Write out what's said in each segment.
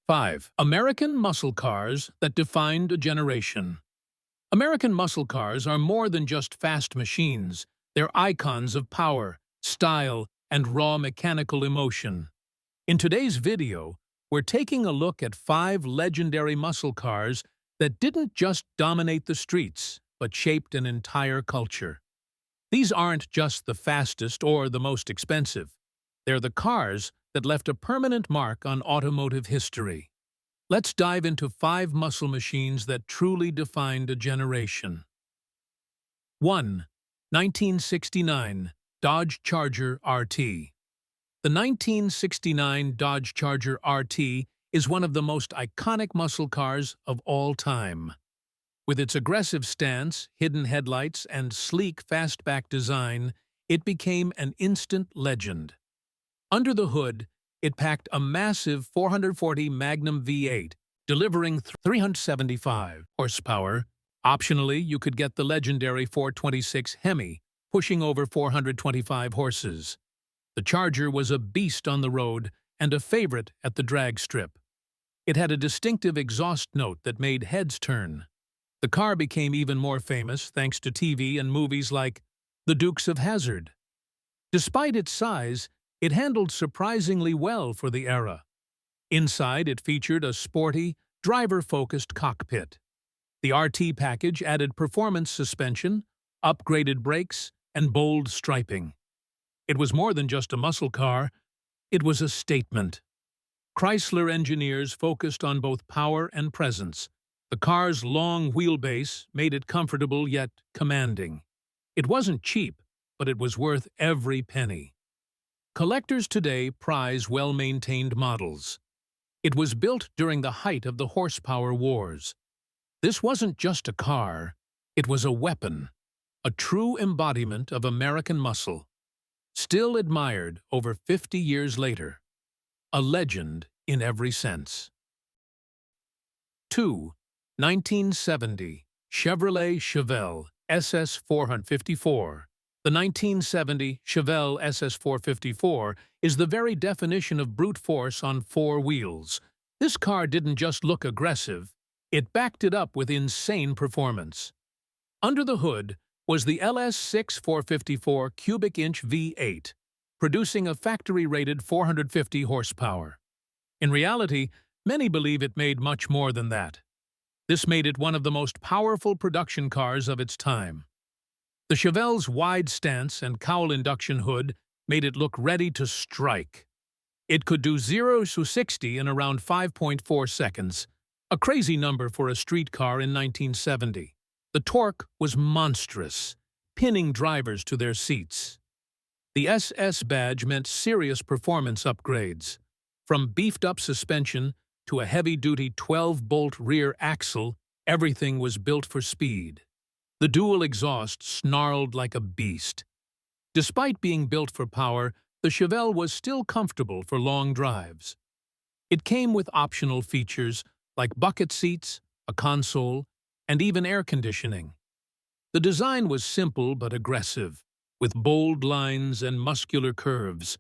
5. American muscle cars that defined a generation. American muscle cars are more than just fast machines. They're icons of power, style, and raw mechanical emotion. In today's video, we're taking a look at 5 legendary muscle cars that didn't just dominate the streets, but shaped an entire culture. These aren't just the fastest or the most expensive. They're the cars that left a permanent mark on automotive history. Let's dive into 5 muscle machines that truly defined a generation. 1. 1969 Dodge Charger RT. The 1969 Dodge Charger RT is one of the most iconic muscle cars of all time. With its aggressive stance, hidden headlights, and sleek fastback design, it became an instant legend. Under the hood, it packed a massive 440 Magnum V8, delivering 375 horsepower. Optionally, you could get the legendary 426 Hemi, pushing over 425 horses. The Charger was a beast on the road and a favorite at the drag strip. It had a distinctive exhaust note that made heads turn. The car became even more famous thanks to TV and movies like The Dukes of Hazzard. Despite its size, it handled surprisingly well for the era. Inside, it featured a sporty, driver-focused cockpit. The RT package added performance suspension, upgraded brakes, and bold striping. It was more than just a muscle car, it was a statement. Chrysler engineers focused on both power and presence. The car's long wheelbase made it comfortable yet commanding. It wasn't cheap, but it was worth every penny. Collectors today prize well-maintained models. It was built during the height of the horsepower wars. This wasn't just a car, it was a weapon, a true embodiment of American muscle. Still admired over 50 years later. A legend in every sense. 2. 1970 Chevrolet Chevel SS 454. The 1970 Chevelle SS 454 is the very definition of brute force on 4 wheels. This car didn't just look aggressive, it backed it up with insane performance. Under the hood was the LS6 454 cubic inch V8, producing a factory-rated 450 horsepower. In reality, many believe it made much more than that. This made it one of the most powerful production cars of its time. The Chevelle's wide stance and cowl induction hood made it look ready to strike. It could do 0 to 60 in around 5.4 seconds, a crazy number for a street car in 1970. The torque was monstrous, pinning drivers to their seats. The SS badge meant serious performance upgrades. From beefed-up suspension to a heavy-duty 12-bolt rear axle, everything was built for speed. The dual exhaust snarled like a beast. Despite being built for power, the Chevelle was still comfortable for long drives. It came with optional features like bucket seats, a console, and even air conditioning. The design was simple but aggressive, with bold lines and muscular curves.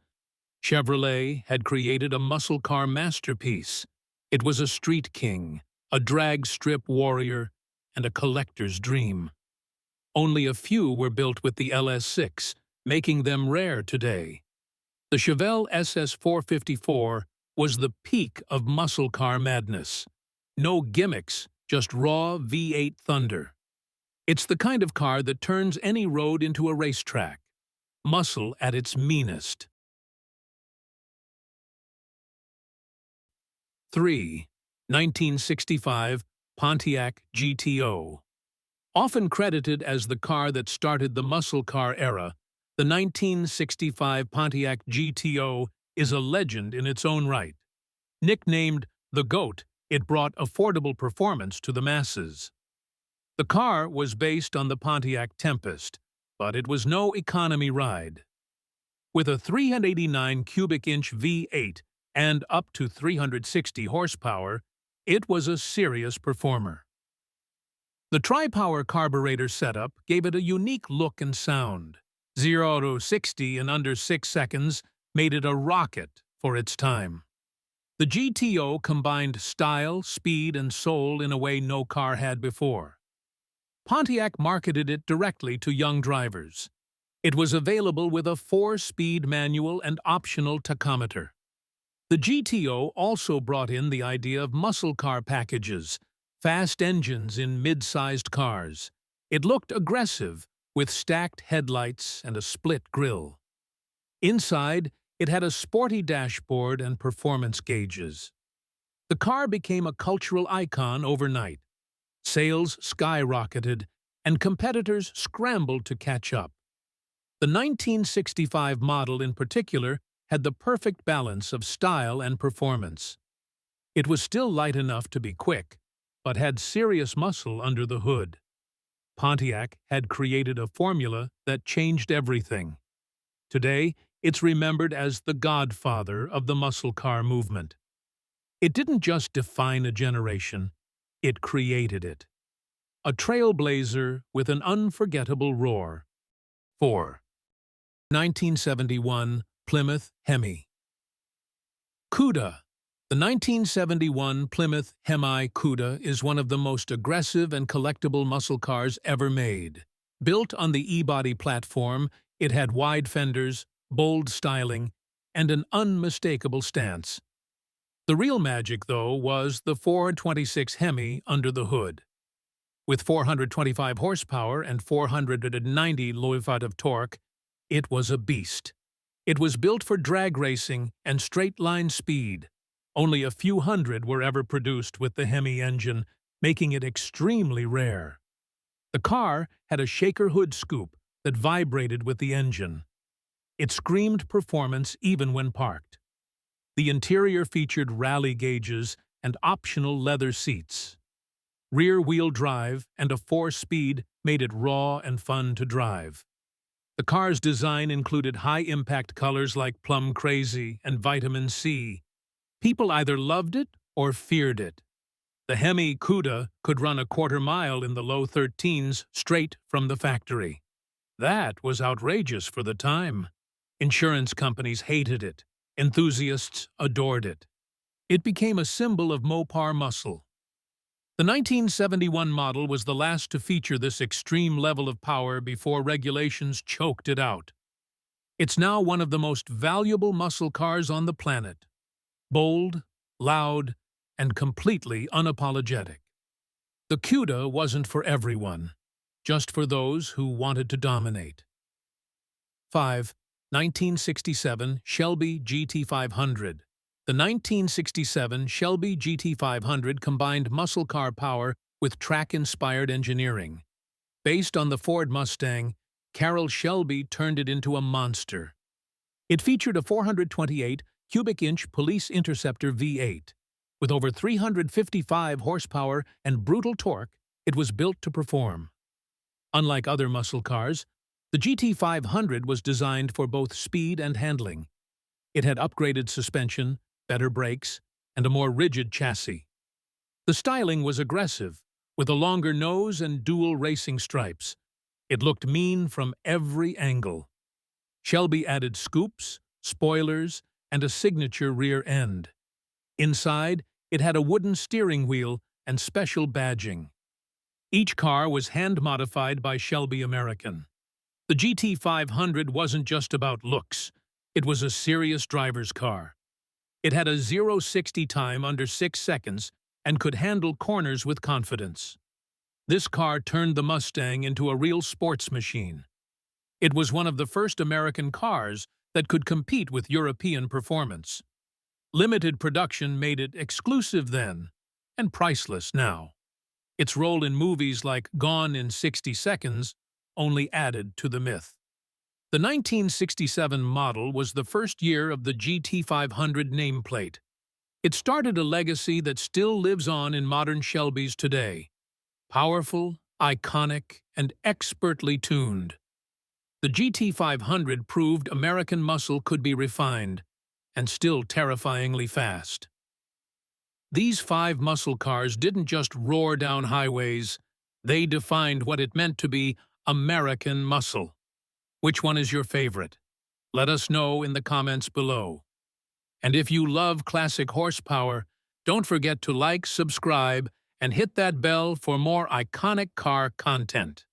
Chevrolet had created a muscle car masterpiece. It was a street king, a drag strip warrior, and a collector's dream. Only a few were built with the LS6, making them rare today. The Chevelle SS 454 was the peak of muscle car madness. No gimmicks, just raw V8 thunder. It's the kind of car that turns any road into a racetrack. Muscle at its meanest. 3. 1965 Pontiac GTO. Often credited as the car that started the muscle car era, the 1965 Pontiac GTO is a legend in its own right. Nicknamed the GOAT, it brought affordable performance to the masses. The car was based on the Pontiac Tempest, but it was no economy ride. With a 389 cubic inch V8 and up to 360 horsepower, it was a serious performer. The tri-power carburetor setup gave it a unique look and sound. 0 to 60 in under 6 seconds made it a rocket for its time. The GTO combined style, speed, and soul in a way no car had before. Pontiac marketed it directly to young drivers. It was available with a 4-speed manual and optional tachometer. The GTO also brought in the idea of muscle car packages, fast engines in mid-sized cars. It looked aggressive, with stacked headlights and a split grille. Inside, it had a sporty dashboard and performance gauges. The car became a cultural icon overnight. Sales skyrocketed, and competitors scrambled to catch up. The 1965 model in particular had the perfect balance of style and performance. It was still light enough to be quick, but had serious muscle under the hood. Pontiac had created a formula that changed everything. Today, it's remembered as the godfather of the muscle car movement. It didn't just define a generation, it created it. A trailblazer with an unforgettable roar. 4. 1971 Plymouth Hemi. Cuda. The 1971 Plymouth Hemi Cuda is one of the most aggressive and collectible muscle cars ever made. Built on the E-body platform, it had wide fenders, bold styling, and an unmistakable stance. The real magic, though, was the 426 Hemi under the hood. With 425 horsepower and 490 lb-ft of torque, it was a beast. It was built for drag racing and straight-line speed. Only a few hundred were ever produced with the Hemi engine, making it extremely rare. The car had a shaker hood scoop that vibrated with the engine. It screamed performance even when parked. The interior featured rally gauges and optional leather seats. Rear-wheel drive and a 4-speed made it raw and fun to drive. The car's design included high-impact colors like Plum Crazy and Vitamin C. People either loved it or feared it. The Hemi Cuda could run a quarter-mile in the low 13s straight from the factory. That was outrageous for the time. Insurance companies hated it. Enthusiasts adored it. It became a symbol of Mopar muscle. The 1971 model was the last to feature this extreme level of power before regulations choked it out. It's now one of the most valuable muscle cars on the planet. Bold, loud, and completely unapologetic. The Cuda wasn't for everyone, just for those who wanted to dominate. 5. 1967 Shelby GT500. The 1967 Shelby GT500 combined muscle car power with track-inspired engineering. Based on the Ford Mustang, Carroll Shelby turned it into a monster. It featured a 428 cubic inch Police Interceptor V8. With over 355 horsepower and brutal torque, it was built to perform. Unlike other muscle cars, the GT500 was designed for both speed and handling. It had upgraded suspension, better brakes, and a more rigid chassis. The styling was aggressive, with a longer nose and dual racing stripes. It looked mean from every angle. Shelby added scoops, spoilers, and a signature rear end. Inside, it had a wooden steering wheel and special badging. Each car was hand-modified by Shelby American. The GT500 wasn't just about looks. It was a serious driver's car. It had a 0-60 time under 6 seconds and could handle corners with confidence. This car turned the Mustang into a real sports machine. It was one of the first American cars that could compete with European performance. Limited production made it exclusive then, and priceless now. Its role in movies like Gone in 60 Seconds only added to the myth. The 1967 model was the first year of the GT500 nameplate. It started a legacy that still lives on in modern Shelbys today. Powerful, iconic, and expertly tuned. The GT500 proved American muscle could be refined, and still terrifyingly fast. These 5 muscle cars didn't just roar down highways, they defined what it meant to be American muscle. Which one is your favorite? Let us know in the comments below. And if you love classic horsepower, don't forget to like, subscribe, and hit that bell for more iconic car content.